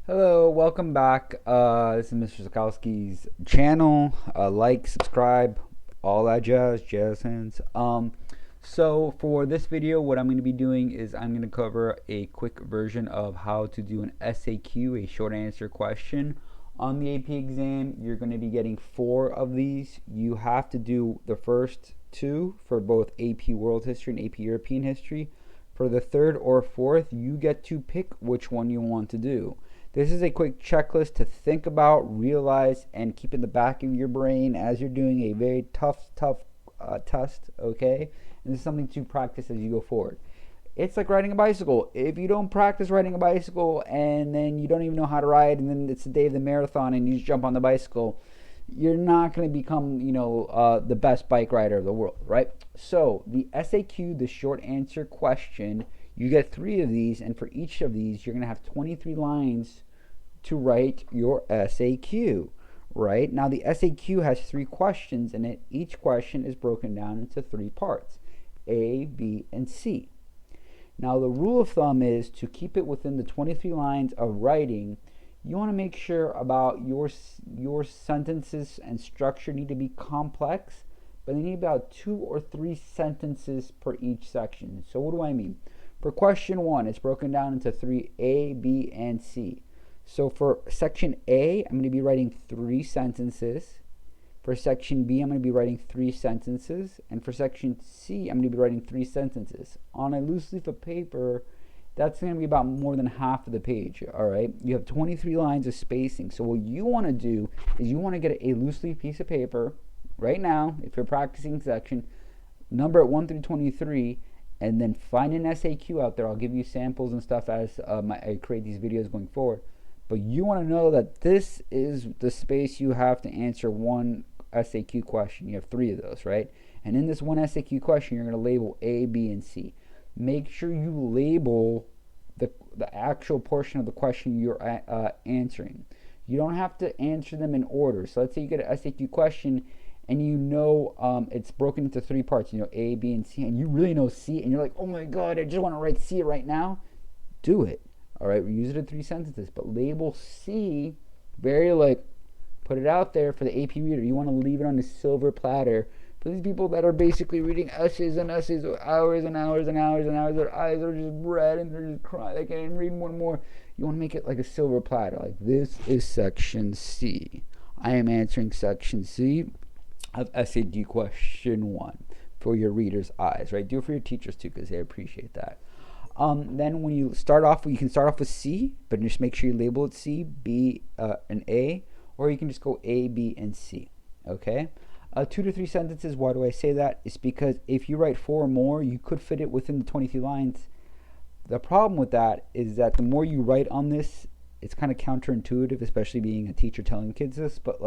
Hello, welcome back. This is Mr. Sulkowski's channel. Like, subscribe, all that jazz hands. So for this video, what I'm going to be doing is I'm going to cover a quick version of how to do an SAQ, a short answer question. On the AP exam, you're going to be getting 4 of these. You have to do the first 2 for both AP World History and AP European History. For the third or fourth, you get to pick which one you want to do. This is a quick checklist to think about, realize, and keep in the back of your brain as you're doing a very tough test, okay? And this is something to practice as you go forward. It's like riding a bicycle. If you don't practice riding a bicycle and then you don't even know how to ride, and then it's the day of the marathon and you just jump on the bicycle, you're not going to become, the best bike rider of the world, right? So the SAQ, the short answer question, you get 3 of these, and for each of these, you're going to have 23 lines to write your SAQ, right? Now the SAQ has 3 questions in it. Each question is broken down into 3 parts, A, B, and C. Now the rule of thumb is to keep it within the 23 lines of writing. You want to make sure about your sentences and structure need to be complex, but they need about 2 or 3 sentences per each section. So what do I mean? For question 1, it's broken down into 3, A, B, and C. So for section A, I'm going to be writing 3 sentences. For section B, I'm going to be writing 3 sentences. And for section C, I'm going to be writing 3 sentences. On a loose leaf of paper, that's going to be about more than half of the page, all right? You have 23 lines of spacing. So what you want to do is you want to get a loose leaf piece of paper right now, if you're practicing section, number it 1 through 23, and then find an SAQ out there. I'll give you samples and stuff as I create these videos going forward. But you want to know that this is the space you have to answer one SAQ question. You have 3 of those, right? And in this one SAQ question, you're going to label A, B, and C. Make sure you label the actual portion of the question you're answering. You don't have to answer them in order. So let's say you get an SAQ question and it's broken into 3 parts, A, B, and C, and you really know C, and you're like, oh my God, I just want to write C right now. Do it. All right, we use it in 3 sentences, but label C, put it out there for the AP reader. You want to leave it on the silver platter for these people that are basically reading essays and essays of hours and hours and hours and hours. Their eyes are just red and they're just crying. They can't even read one more. You want to make it like a silver platter. Like, this is section C. I am answering section C of SAQ question 1 for your reader's eyes, right? Do it for your teachers too, because they appreciate that. Then when you start off, you can start off with C, but just make sure you label it C, B, and A, or you can just go A, B, and C, okay? 2 to 3 sentences, why do I say that? It's because if you write 4 or more, you could fit it within the 23 lines. The problem with that is that the more you write on this, it's kind of counterintuitive, especially being a teacher telling kids this, but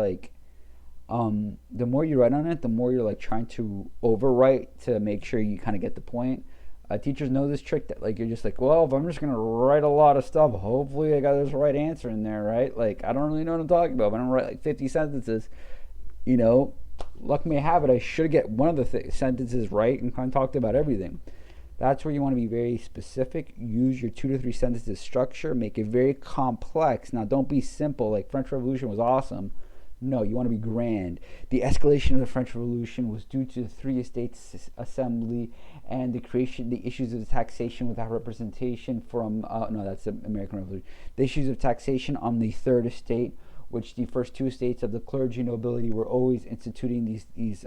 the more you write on it, the more you're trying to overwrite to make sure you kind of get the point. Teachers know this trick that you're just well, if I'm just gonna write a lot of stuff, hopefully I got this right answer in there, right? I don't really know what I'm talking about, but I'm gonna write 50 sentences. Luck may have it, I should get one of the sentences right and kind of talked about everything. That's where you want to be very specific. Use your 2 to 3 sentences structure. Make it very complex. Now, don't be simple. French Revolution was awesome. No, you want to be grand. The escalation of the French Revolution was due to the 3 Estates Assembly and the issues of taxation without representation from, no, that's the American Revolution. The issues of taxation on the 3rd Estate, which the first 2 estates of the clergy and nobility were always instituting these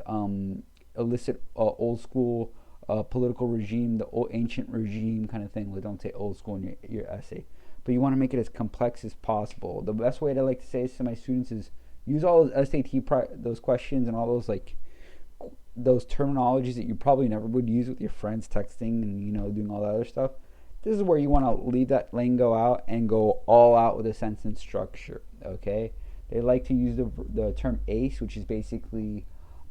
illicit old school political regime, the old ancient regime kind of thing. Don't say old school in your essay. But you want to make it as complex as possible. The best way that I like to say this to my students is, use all those SAT those questions and all those those terminologies that you probably never would use with your friends texting and doing all that other stuff. This is where you want to leave that lingo out and go all out with a sentence structure. Okay, they like to use the term ACE, which is basically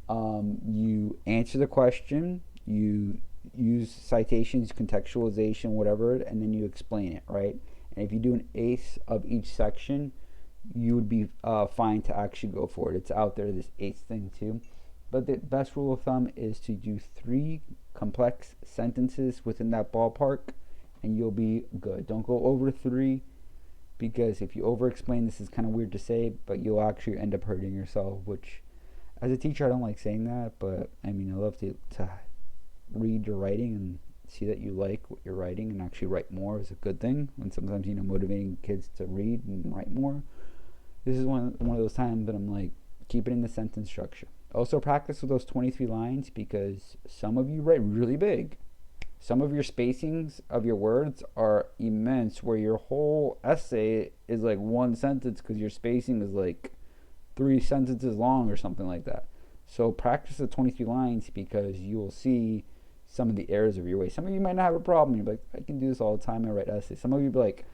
you answer the question, you use citations, contextualization, whatever, and then you explain it, right? And if you do an ACE of each section, you would be fine to actually go for it. It's out there, this ACE thing too. But the best rule of thumb is to do 3 complex sentences within that ballpark, and you'll be good. Don't go over 3, because if you over explain, this is kind of weird to say, but you'll actually end up hurting yourself, which as a teacher I don't like saying that, but I mean I love to read your writing and see that you like what you're writing and actually write more is a good thing. And sometimes, you know, motivating kids to read and write more. This is one of those times that I'm like, keep it in the sentence structure. Also practice with those 23 lines, because some of you write really big. Some of your spacings of your words are immense, where your whole essay is like one sentence because your spacing is like 3 sentences long or something like that. So practice the 23 lines, because you will see some of the errors of your way. Some of you might not have a problem. You're like, I can do this all the time. I write essays. Some of you be like,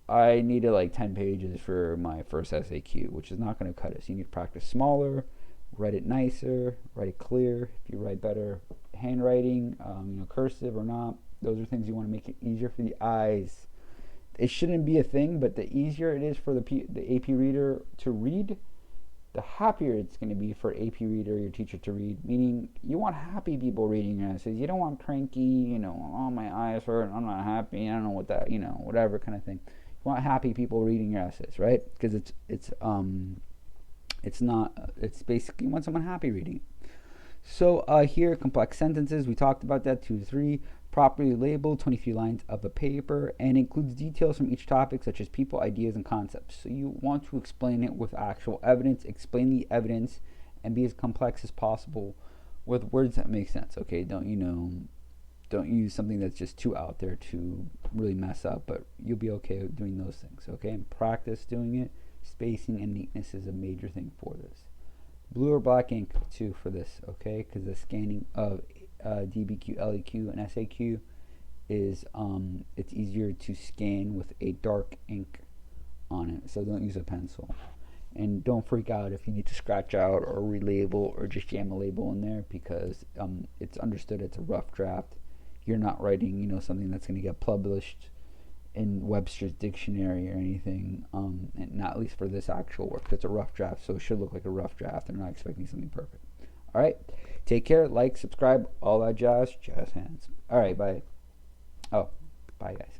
I needed like 10 pages for my first SAQ, which is not going to cut it. So you need to practice smaller, write it nicer, write it clear. If you write better handwriting, you know, cursive or not, those are things you want to make it easier for the eyes. It shouldn't be a thing, but the easier it is for the AP reader to read, the happier it's going to be for AP reader, your teacher, to read. Meaning, you want happy people reading your essays. You don't want cranky, you know, oh, my eyes hurt, I'm not happy, I don't know what that, you know, whatever kind of thing. You want happy people reading your essays, right? Because it's basically you want someone happy reading. So here, complex sentences, we talked about that, 2 to 3. Properly labeled, 23 lines of a paper, and includes details from each topic, such as people, ideas, and concepts. So you want to explain it with actual evidence, explain the evidence, and be as complex as possible with words that make sense. Okay, don't use something that's just too out there to really mess up, but you'll be okay with doing those things. Okay, and practice doing it. Spacing and neatness is a major thing for this. Blue or black ink too for this, okay, because the scanning of DBQ, LEQ, and SAQ is it's easier to scan with a dark ink on it, so don't use a pencil. And don't freak out if you need to scratch out or relabel or just jam a label in there, because it's understood it's a rough draft. You're not writing, you know, something that's going to get published in Webster's dictionary or anything, and not at least for this actual work. It's a rough draft, so it should look like a rough draft. They're not expecting something perfect. All right, take care, like, subscribe, all that jazz hands. All right, bye. Oh, bye guys.